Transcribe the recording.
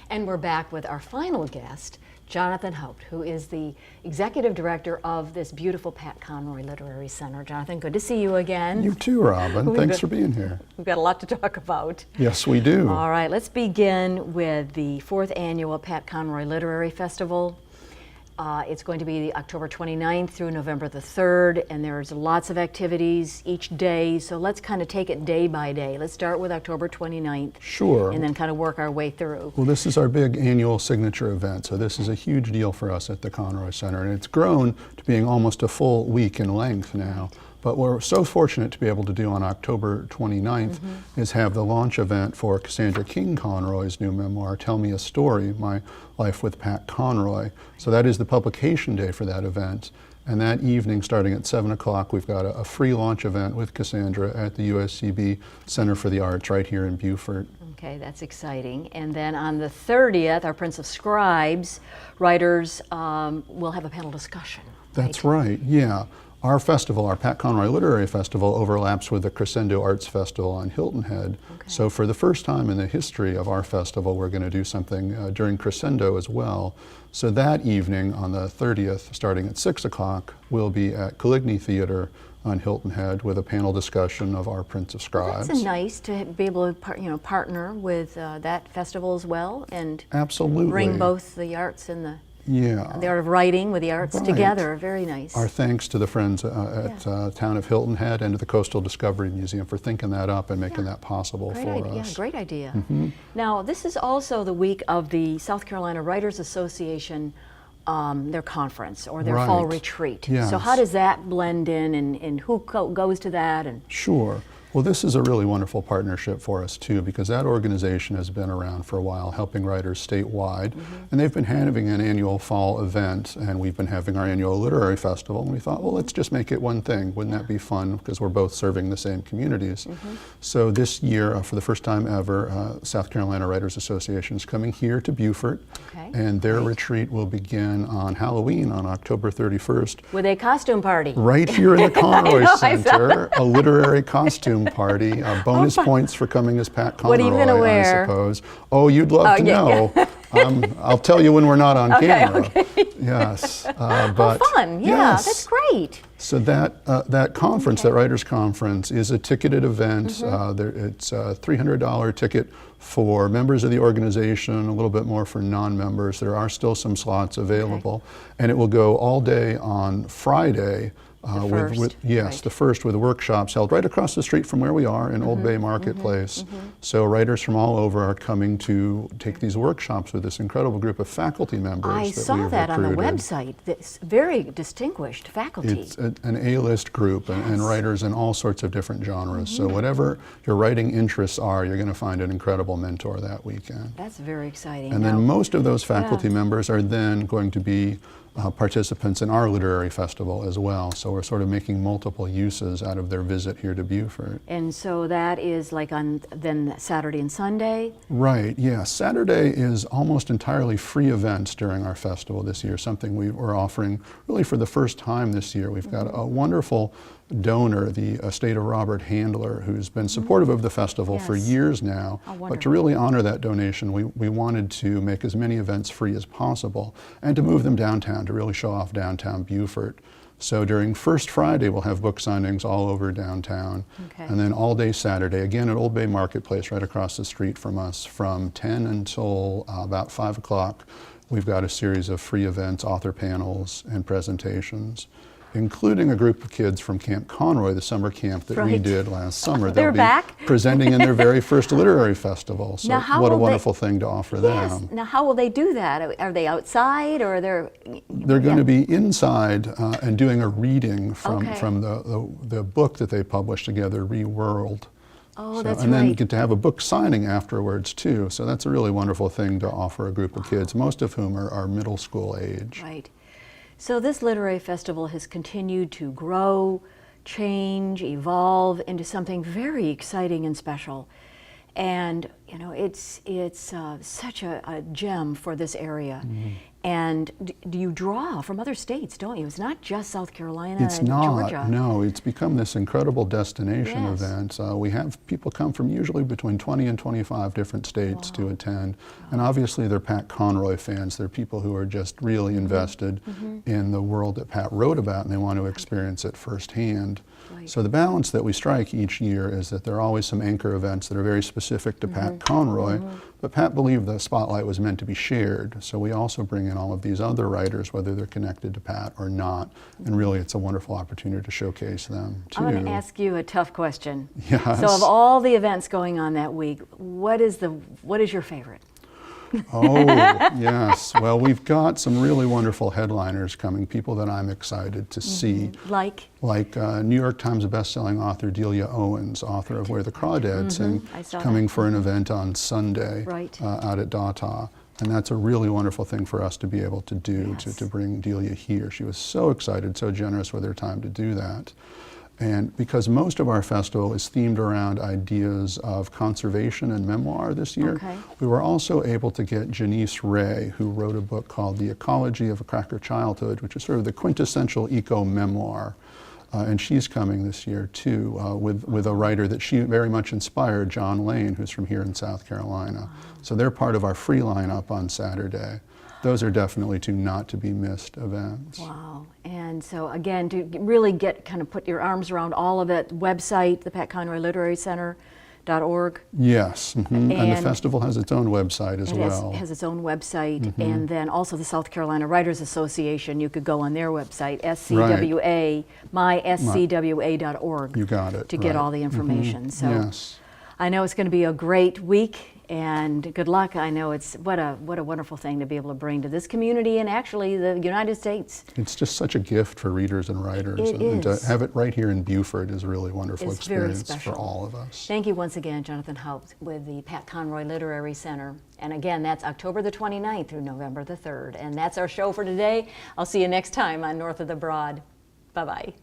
And we're back with our final guest, Jonathan Haupt, who is the executive director of this beautiful Pat Conroy Literary Center. Jonathan, good to see you again. You too, Robin. Thanks for being here. We've got a lot to talk about. Yes, we do. All right, let's begin with the 4th annual Pat Conroy Literary Festival. It's going to be October 29th through November the 3rd, and there's lots of activities each day, so let's kind of take it day by day. Let's start with October 29th. Sure. And then kind of work our way through. Well, this is our big annual signature event, so this is a huge deal for us at the Conroy Center, and it's grown to being almost a full week in length now. But what we're so fortunate to be able to do on October 29th is have the launch event for Cassandra King Conroy's new memoir, Tell Me a Story, My Life with Pat Conroy. So that is the publication day for that event. And that evening, starting at 7 o'clock, we've got a free launch event with Cassandra at the USCB Center for the Arts right here in Beaufort. Okay, that's exciting. And then on the 30th, our Prince of Scribes writers will have a panel discussion. That's right, yeah. Our festival, our Pat Conroy Literary Festival, overlaps with the Crescendo Arts Festival on Hilton Head. Okay. So for the first time in the history of our festival, we're going to do something during Crescendo as well. So that evening on the 30th, starting at 6 o'clock, we'll be at Caligny Theater on Hilton Head with a panel discussion of our Prince of Scribes. Well, that's nice to be able to partner with that festival as well and absolutely bring both the arts and the the art of writing with the arts together. Very nice. Our thanks to the friends at Town of Hilton Head and to the Coastal Discovery Museum for thinking that up and making that possible for us. Yeah, great idea. Now, this is also the week of the South Carolina Writers Association, their conference or their fall retreat. Yes. So how does that blend in and who goes to that? And Sure. Well, this is a really wonderful partnership for us too, because that organization has been around for a while, helping writers statewide, and they've been having an annual fall event, and we've been having our annual literary festival, and we thought, well, let's just make it one thing. Wouldn't that be fun? Because we're both serving the same communities. So this year, for the first time ever, South Carolina Writers Association is coming here to Beaufort, and their retreat will begin on Halloween on October 31st. With a costume party. Right here in the Conroy Center, a literary costume party. Bonus points for coming as Pat Conroy, what are you going to wear? I suppose. Oh, you'd love to know. I'll tell you when we're not on camera. Yes. But fun. Yeah, that's great. So that conference, that writers' conference, is a ticketed event. It's a $300 ticket for members of the organization, a little bit more for non-members. There are still some slots available. And it will go all day on Friday. The first with workshops held right across the street from where we are in Old Bay Marketplace. So writers from all over are coming to take these workshops with this incredible group of faculty members I saw that on the website. It's very distinguished faculty. It's an A-list group and writers in all sorts of different genres. So whatever your writing interests are, you're going to find an incredible mentor that weekend. That's very exciting. And then most of those faculty members are then going to be participants in our literary festival as well. So we're sort of making multiple uses out of their visit here to Beaufort. And so that is like on then Saturday and Sunday? Right, yeah. Saturday is almost entirely free events during our festival this year, something we're offering really for the first time this year. We've got a wonderful donor, the estate of Robert Handler, who's been supportive of the festival for years now. But to really honor that donation, we wanted to make as many events free as possible and to move them downtown to really show off downtown Beaufort. So during First Friday, we'll have book signings all over downtown. And then all day Saturday, again at Old Bay Marketplace, right across the street from us, from 10 until about 5 o'clock, we've got a series of free events, author panels, and presentations, including a group of kids from Camp Conroy, the summer camp that we did last summer. They're back. Presenting in their very first literary festival. So what a wonderful thing to offer them. Now how will they do that? Are they outside or they're going to be inside and doing a reading from the book that they published together, Reworld. Oh, that's and then get to have a book signing afterwards too. So that's a really wonderful thing to offer a group of kids, most of whom are middle school age. Right. So this literary festival has continued to grow, change, evolve into something very exciting and special. And You know, it's such a gem for this area. Mm-hmm. And do you draw from other states, don't you? It's not just South Carolina It's and not, Georgia. no. It's become this incredible destination Yes. event. We have people come from usually between 20 and 25 different states to attend. And obviously they're Pat Conroy fans. They're people who are just really invested in the world that Pat wrote about, and they want to experience it firsthand. Right. So the balance that we strike each year is that there are always some anchor events that are very specific to Pat Conroy, but Pat believed the spotlight was meant to be shared. So we also bring in all of these other writers, whether they're connected to Pat or not, and really it's a wonderful opportunity to showcase them too. I'm going to ask you a tough question. Yes. So of all the events going on that week, what is your favorite? Oh, yes. Well, we've got some really wonderful headliners coming, people that I'm excited to see. Like New York Times bestselling author Delia Owens, author of Where the Crawdads Sing, I saw coming for an event on Sunday Right. Out at Data. And that's a really wonderful thing for us to be able to do, Yes. to bring Delia here. She was so excited, so generous with her time to do that. And because most of our festival is themed around ideas of conservation and memoir this year, Okay. we were also able to get Janice Ray, who wrote a book called The Ecology of a Cracker Childhood, which is sort of the quintessential eco-memoir. And she's coming this year too, with a writer that she very much inspired, John Lane, who's from here in South Carolina. So they're part of our free lineup on Saturday. Those are definitely two not to be missed events. Wow. And so again, to really put your arms around all of it, website, the Pat Conroy Literary Center.org. Yes, and the And festival has its own website as well. It has its own website, and then also the South Carolina Writers Association. You could go on their website, SCWA, myscwa.org. You got it. To get right. all the information. So Yes. I know it's going to be a great week, and good luck. I know it's what a wonderful thing to be able to bring to this community and actually the United States. It's just such a gift for readers and writers. It and to is. have it right here in Beaufort is a really wonderful It's very experience special. for all of us. Thank you once again, Jonathan Haupt, with the Pat Conroy Literary Center. And again, that's October the 29th through November the 3rd. And that's our show for today. I'll see you next time on North of the Broad. Bye-bye.